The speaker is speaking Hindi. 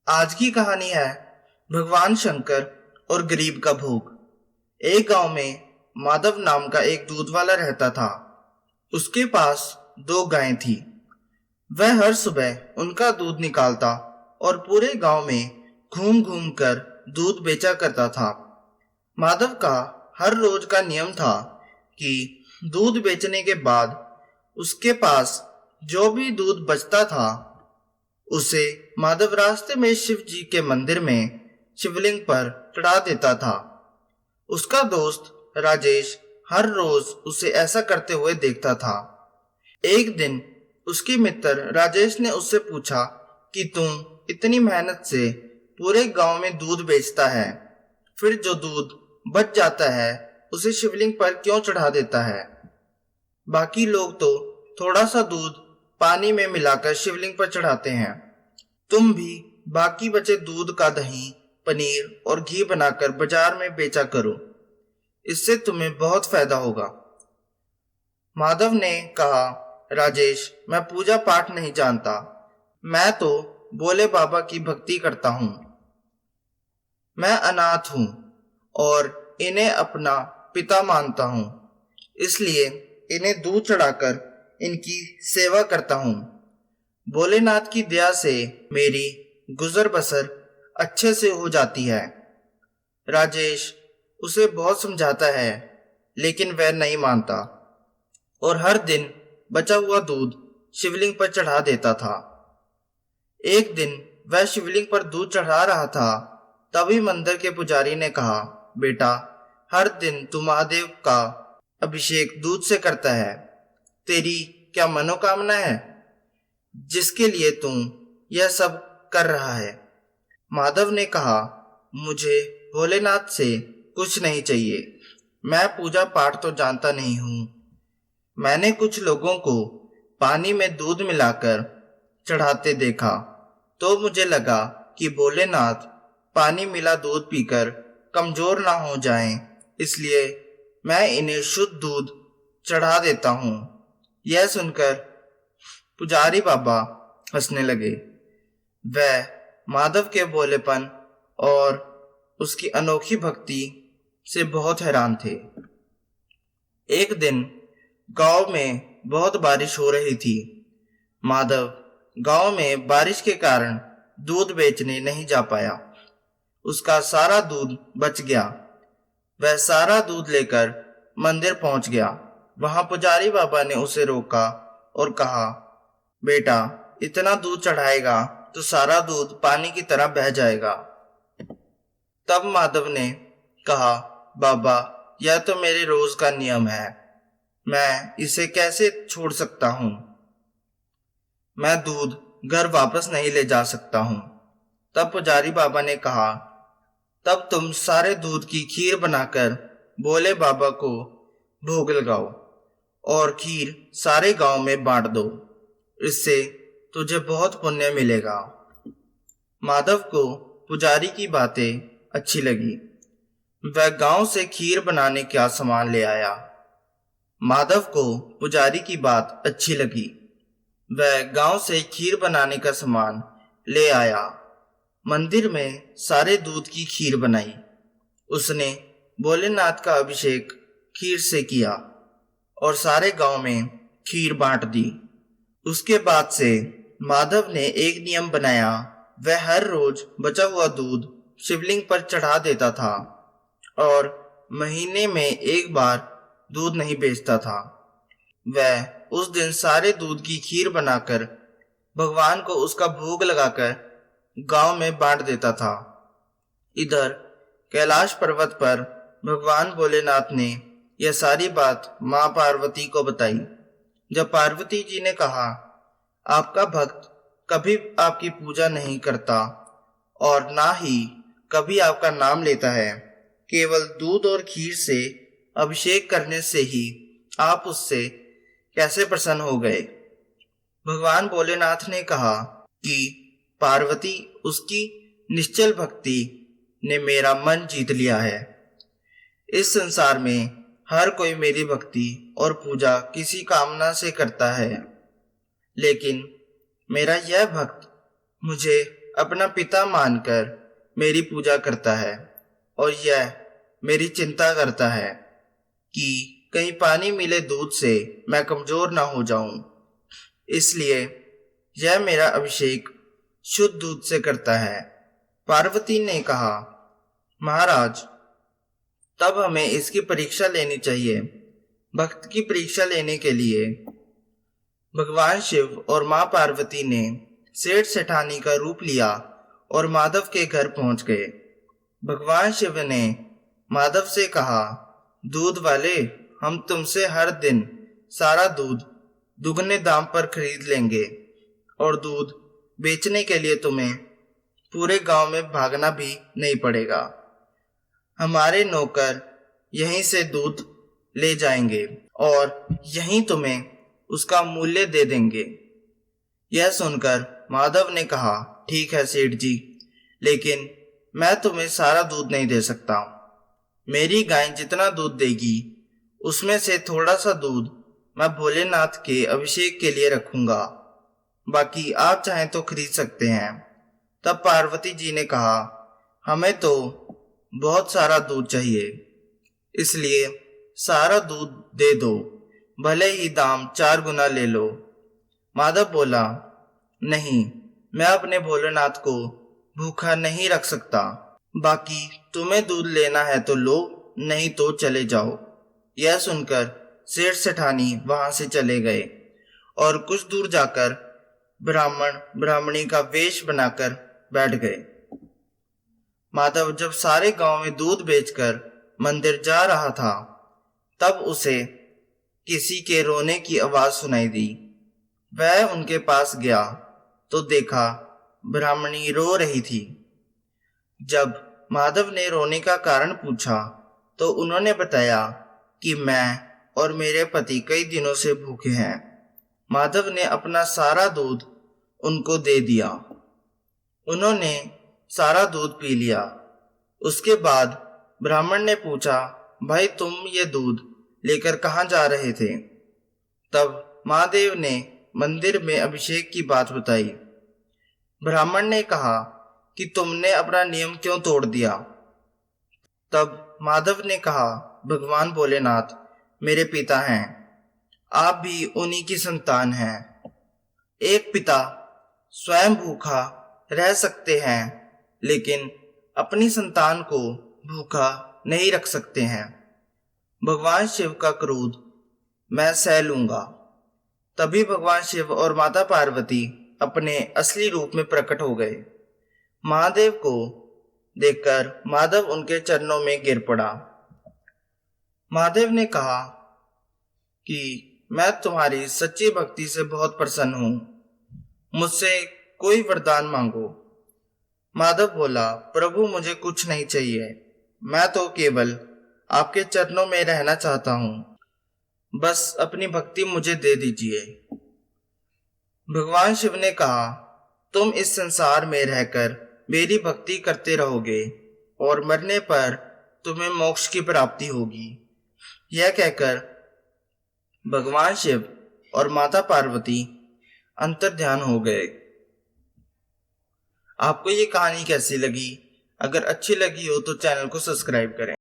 आज की कहानी है भगवान शंकर और गरीब का भोग। एक गांव में माधव नाम का एक दूध वाला रहता था। उसके पास दो गायें थी। वह हर सुबह उनका दूध निकालता और पूरे गांव में घूम घूम कर दूध बेचा करता था। माधव का हर रोज का नियम था कि दूध बेचने के बाद उसके पास जो भी दूध बचता था उसे माधव रास्ते में शिव जी के मंदिर में शिवलिंग पर चढ़ा देता था। उसका दोस्त राजेश हर रोज उसे ऐसा करते हुए देखता था। एक दिन उसके मित्र राजेश ने उससे पूछा कि तुम इतनी मेहनत से पूरे गांव में दूध बेचता है, फिर जो दूध बच जाता है उसे शिवलिंग पर क्यों चढ़ा देता है? बाकी लोग तो थोड़ा सा दूध पानी में मिलाकर शिवलिंग पर चढ़ाते हैं। तुम भी बाकी बचे दूध का दही, पनीर और घी बनाकर बाजार में बेचा करो, इससे तुम्हें बहुत फायदा होगा। माधव ने कहा, राजेश, मैं पूजा पाठ नहीं जानता, मैं तो भोले बाबा की भक्ति करता हूँ। मैं अनाथ हूँ और इन्हें अपना पिता मानता हूँ, इसलिए इन्हें दूध चढ़ाकर इनकी सेवा करता हूँ। भोलेनाथ की दया से मेरी गुजर बसर अच्छे से हो जाती है। राजेश उसे बहुत समझाता है, लेकिन वह नहीं मानता और हर दिन बचा हुआ दूध शिवलिंग पर चढ़ा देता था। एक दिन वह शिवलिंग पर दूध चढ़ा रहा था, तभी मंदिर के पुजारी ने कहा, बेटा, हर दिन तू महादेव का अभिषेक दूध से करता है, तेरी क्या मनोकामना है जिसके लिए तुम यह सब कर रहा है? माधव ने कहा, मुझे भोलेनाथ से कुछ नहीं चाहिए, मैं पूजा पाठ तो जानता नहीं हूँ। मैंने कुछ लोगों को पानी में दूध मिलाकर चढ़ाते देखा तो मुझे लगा कि भोलेनाथ पानी मिला दूध पीकर कमजोर ना हो जाएं, इसलिए मैं इन्हें शुद्ध दूध चढ़ा देता हूँ। यह सुनकर पुजारी बाबा हंसने लगे। वह माधव के भोलेपन और उसकी अनोखी भक्ति से बहुत हैरान थे। एक दिन गांव में बहुत बारिश हो रही थी। माधव गांव में बारिश के कारण दूध बेचने नहीं जा पाया। उसका सारा दूध बच गया। वह सारा दूध लेकर मंदिर पहुंच गया। वहां पुजारी बाबा ने उसे रोका और कहा, बेटा, इतना दूध चढ़ाएगा तो सारा दूध पानी की तरह बह जाएगा। तब माधव ने कहा, बाबा, यह तो मेरे रोज का नियम है, मैं इसे कैसे छोड़ सकता हूँ? मैं दूध घर वापस नहीं ले जा सकता हूँ। तब पुजारी बाबा ने कहा, तब तुम सारे दूध की खीर बनाकर भोले बाबा को भोग लगाओ और खीर सारे गांव में बांट दो, इससे तुझे बहुत पुण्य मिलेगा। माधव को पुजारी की बातें अच्छी लगी। वह गांव से खीर बनाने का सामान ले आया। माधव को पुजारी की बात अच्छी लगी। वह गांव से खीर बनाने का सामान ले आया। मंदिर में सारे दूध की खीर बनाई। उसने भोलेनाथ का अभिषेक खीर से किया और सारे गांव में खीर बांट दी। उसके बाद से माधव ने एक नियम बनाया। वह हर रोज बचा हुआ दूध शिवलिंग पर चढ़ा देता था और महीने में एक बार दूध नहीं बेचता था। वह उस दिन सारे दूध की खीर बनाकर भगवान को उसका भोग लगाकर गांव में बांट देता था। इधर कैलाश पर्वत पर भगवान भोलेनाथ ने यह सारी बात मां पार्वती को बताई। जब पार्वती जी ने कहा, आपका भक्त कभी आपकी पूजा नहीं करता और ना ही कभी आपका नाम लेता है, केवल दूध और खीर से अभिषेक करने से ही आप उससे कैसे प्रसन्न हो गए? भगवान भोलेनाथ ने कहा कि पार्वती, उसकी निश्चल भक्ति ने मेरा मन जीत लिया है। इस संसार में हर कोई मेरी भक्ति और पूजा किसी कामना से करता है, लेकिन मेरा यह भक्त मुझे अपना पिता मानकर मेरी पूजा करता है और यह मेरी चिंता करता है कि कहीं पानी मिले दूध से मैं कमजोर ना हो जाऊं। इसलिए यह मेरा अभिषेक शुद्ध दूध से करता है। पार्वती ने कहा, महाराज, तब हमें इसकी परीक्षा लेनी चाहिए। भक्त की परीक्षा लेने के लिए भगवान शिव और मां पार्वती ने सेठ सेठानी का रूप लिया और माधव के घर पहुंच गए। भगवान शिव ने माधव से कहा, दूध वाले, हम तुमसे हर दिन सारा दूध दुगने दाम पर खरीद लेंगे और दूध बेचने के लिए तुम्हें पूरे गांव में भागना भी नहीं पड़ेगा। हमारे नौकर यहीं से दूध ले जाएंगे और यहीं तुम्हें उसका मूल्य दे देंगे। यह सुनकर माधव ने कहा, ठीक है सेठ जी, लेकिन मैं तुम्हें सारा दूध नहीं दे सकता। मेरी गाय जितना दूध देगी उसमें से थोड़ा सा दूध मैं भोलेनाथ के अभिषेक के लिए रखूंगा, बाकी आप चाहें तो खरीद सकते हैं। तब पार्वती जी ने कहा, हमें तो बहुत सारा दूध चाहिए, इसलिए सारा दूध दे दो, भले ही दाम 4 गुना ले लो। माधव बोला, नहीं, मैं अपने भोलेनाथ को भूखा नहीं रख सकता। बाकी तुम्हें दूध लेना है तो लो, नहीं तो चले जाओ। यह सुनकर सेठ सेठानी वहां से चले गए और कुछ दूर जाकर ब्राह्मण ब्राह्मणी का वेश बनाकर बैठ गए। माधव जब सारे गांव में दूध बेचकर मंदिर जा रहा था, तब उसे किसी के रोने की आवाज सुनाई दी। वह उनके पास गया तो देखा ब्राह्मणी रो रही थी। जब माधव ने रोने का कारण पूछा तो उन्होंने बताया कि मैं और मेरे पति कई दिनों से भूखे हैं। माधव ने अपना सारा दूध उनको दे दिया। उन्होंने सारा दूध पी लिया। उसके बाद ब्राह्मण ने पूछा, भाई तुम ये दूध लेकर कहाँ जा रहे थे? तब महादेव ने मंदिर में अभिषेक की बात बताई। ब्राह्मण ने कहा कि तुमने अपना नियम क्यों तोड़ दिया? तब माधव ने कहा, भगवान भोलेनाथ मेरे पिता हैं, आप भी उन्हीं की संतान हैं। एक पिता स्वयं भूखा रह सकते हैं, लेकिन अपनी संतान को भूखा नहीं रख सकते हैं। भगवान शिव का क्रोध मैं सह लूंगा। तभी भगवान शिव और माता पार्वती अपने असली रूप में प्रकट हो गए। महादेव को देखकर माधव उनके चरणों में गिर पड़ा। महादेव ने कहा कि मैं तुम्हारी सच्ची भक्ति से बहुत प्रसन्न हूं, मुझसे कोई वरदान मांगो। माधव बोला, प्रभु मुझे कुछ नहीं चाहिए, मैं तो केवल आपके चरणों में रहना चाहता हूं, बस अपनी भक्ति मुझे दे दीजिए। भगवान शिव ने कहा, तुम इस संसार में रहकर मेरी भक्ति करते रहोगे और मरने पर तुम्हें मोक्ष की प्राप्ति होगी। यह कहकर भगवान शिव और माता पार्वती अंतर्ध्यान हो गए। आपको ये कहानी कैसी लगी? अगर अच्छी लगी हो तो चैनल को सब्सक्राइब करें।